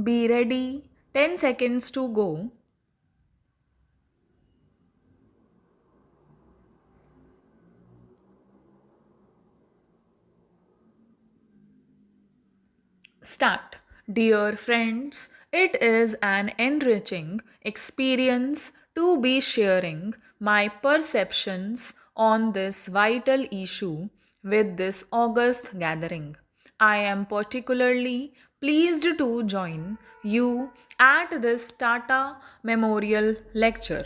Be ready. 10 seconds to go. Start. Dear friends, it is an enriching experience to be sharing my perceptions on this vital issue with this August gathering. I am particularly pleased to join you at this Tata Memorial Lecture.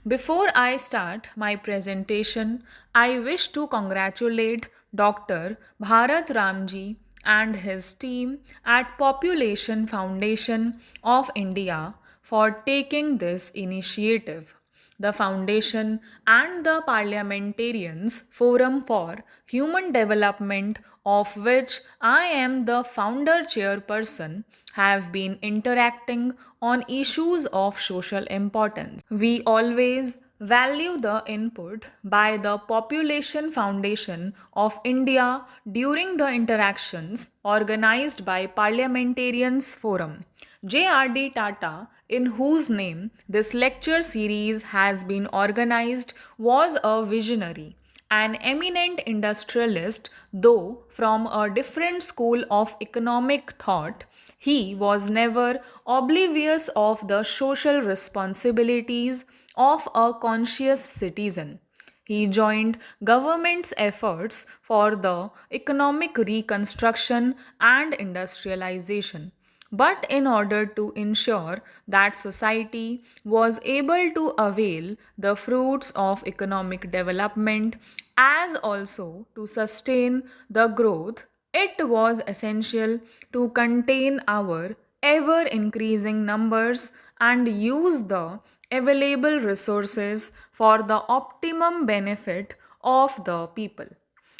Before I start my presentation, I wish to congratulate Dr. Bharat Ramji and his team at Population Foundation of India for taking this initiative. The Foundation and the Parliamentarians Forum for Human Development, of which I am the founder chairperson, have been interacting on issues of social importance. We always value the input by the Population Foundation of India during the interactions organized by Parliamentarians Forum. J.R.D. Tata, in whose name this lecture series has been organized, was a visionary, an eminent industrialist, though from a different school of economic thought. He was never oblivious of the social responsibilities of a conscious citizen. He joined government's efforts for the economic reconstruction and industrialization. But in order to ensure that society was able to avail the fruits of economic development as also to sustain the growth, it was essential to contain our ever increasing numbers and use the available resources for the optimum benefit of the people.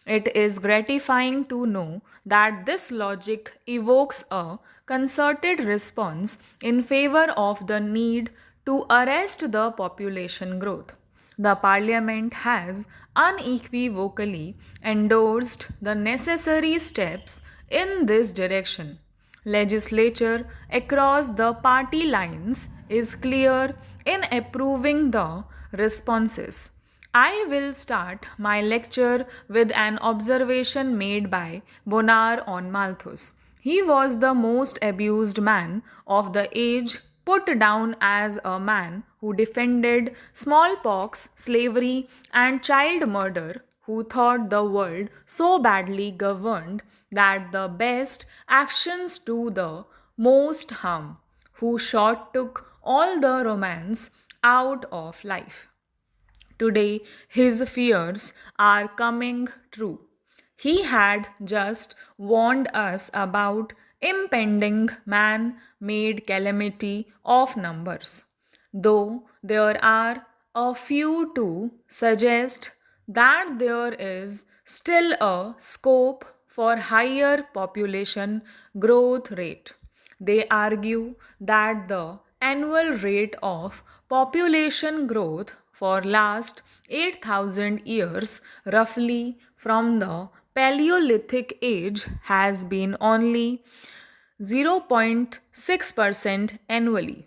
It is gratifying to know that this logic evokes a concerted response in favor of the need to arrest the population growth. The Parliament has unequivocally endorsed the necessary steps in this direction. Legislature across the party lines is clear in approving the responses. I will start my lecture with an observation made by Bonar on Malthus. He was the most abused man of the age, put down as a man who defended smallpox, slavery, and child murder, who thought the world so badly governed that the best actions do the most harm, who short took all the romance out of life. Today, his fears are coming true. He had just warned us about impending man-made calamity of numbers. Though there are a few to suggest that there is still a scope for higher population growth rate. They argue that the annual rate of population growth for last 8,000 years, roughly from the Paleolithic age, has been only 0.6% annually.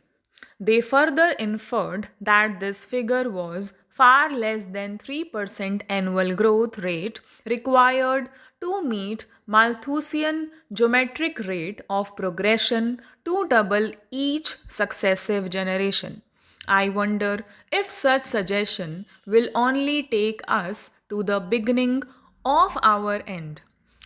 They further inferred that this figure was far less than 3% annual growth rate required to meet Malthusian geometric rate of progression to double each successive generation. I wonder if such suggestion will only take us to the beginning of our end.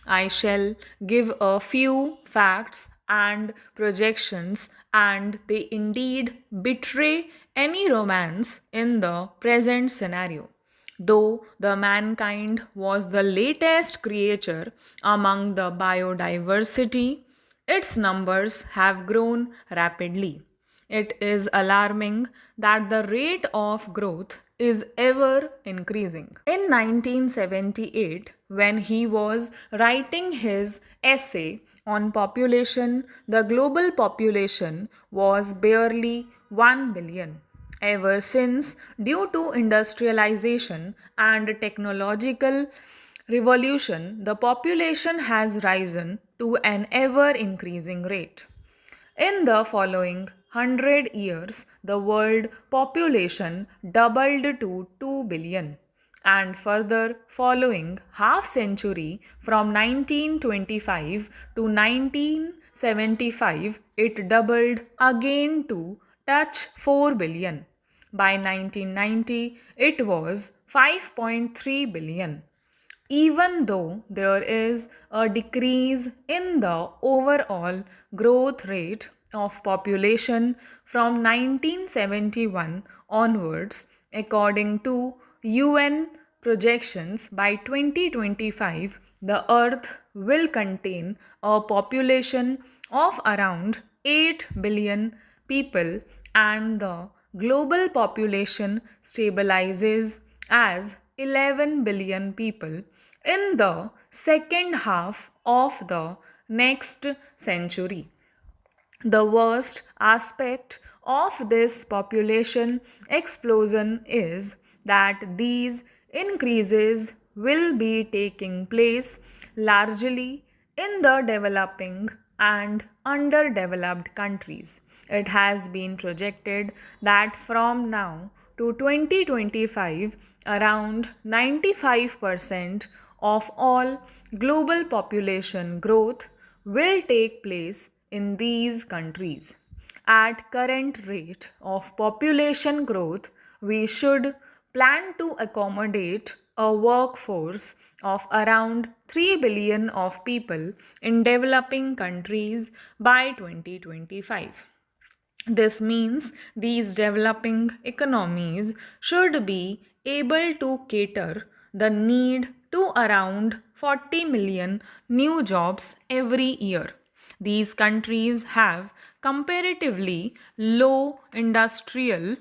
I shall give a few facts and projections, and they indeed betray any romance in the present scenario. Though the mankind was the latest creature among the biodiversity, its numbers have grown rapidly. It is alarming that the rate of growth is ever increasing. In 1978, when he was writing his essay on population, the global population was barely 1 billion. Ever since, due to industrialization and technological revolution, the population has risen to an ever increasing rate. In the following 100 years, the world population doubled to 2 billion. And further, following half century from 1925 to 1975, it doubled again to touch 4 billion. By 1990, it was 5.3 billion. Even though there is a decrease in the overall growth rate of population from 1971 onwards, according to UN projections, by 2025, the Earth will contain a population of around 8 billion people and the global population stabilizes as 11 billion people in the second half of the next century. The worst aspect of this population explosion is that these increases will be taking place largely in the developing and underdeveloped countries. It has been projected that from now to 2025, around 95% of all global population growth will take place in these countries. At current rate of population growth, we should plan to accommodate a workforce of around 3 billion of people in developing countries by 2025. This means these developing economies should be able to cater the need to around 40 million new jobs every year. These countries have comparatively low industrial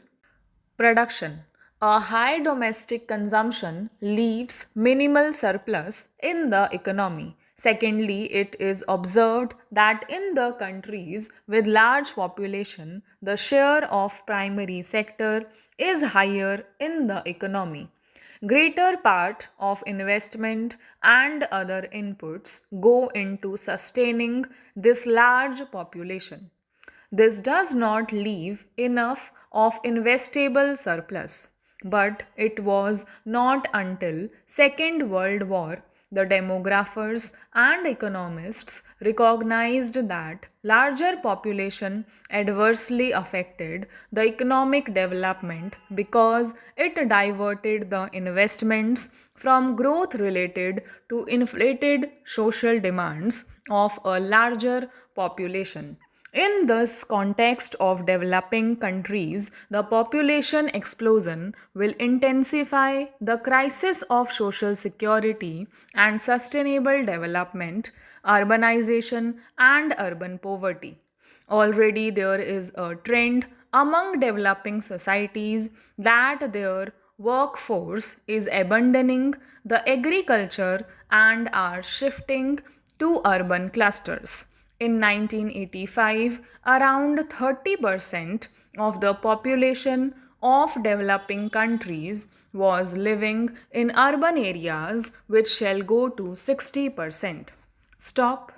production. A high domestic consumption leaves minimal surplus in the economy. Secondly, it is observed that in the countries with large population, the share of primary sector is higher in the economy. Greater part of investment and other inputs go into sustaining this large population. This does not leave enough of investable surplus. But it was not until Second World War the demographers and economists recognized that larger population adversely affected the economic development because it diverted the investments from growth related to inflated social demands of a larger population. In this context of developing countries, the population explosion will intensify the crisis of social security and sustainable development, urbanization, and urban poverty. Already, there is a trend among developing societies that their workforce is abandoning the agriculture and are shifting to urban clusters. In 1985, around 30% of the population of developing countries was living in urban areas, which shall go to 60%. Stop.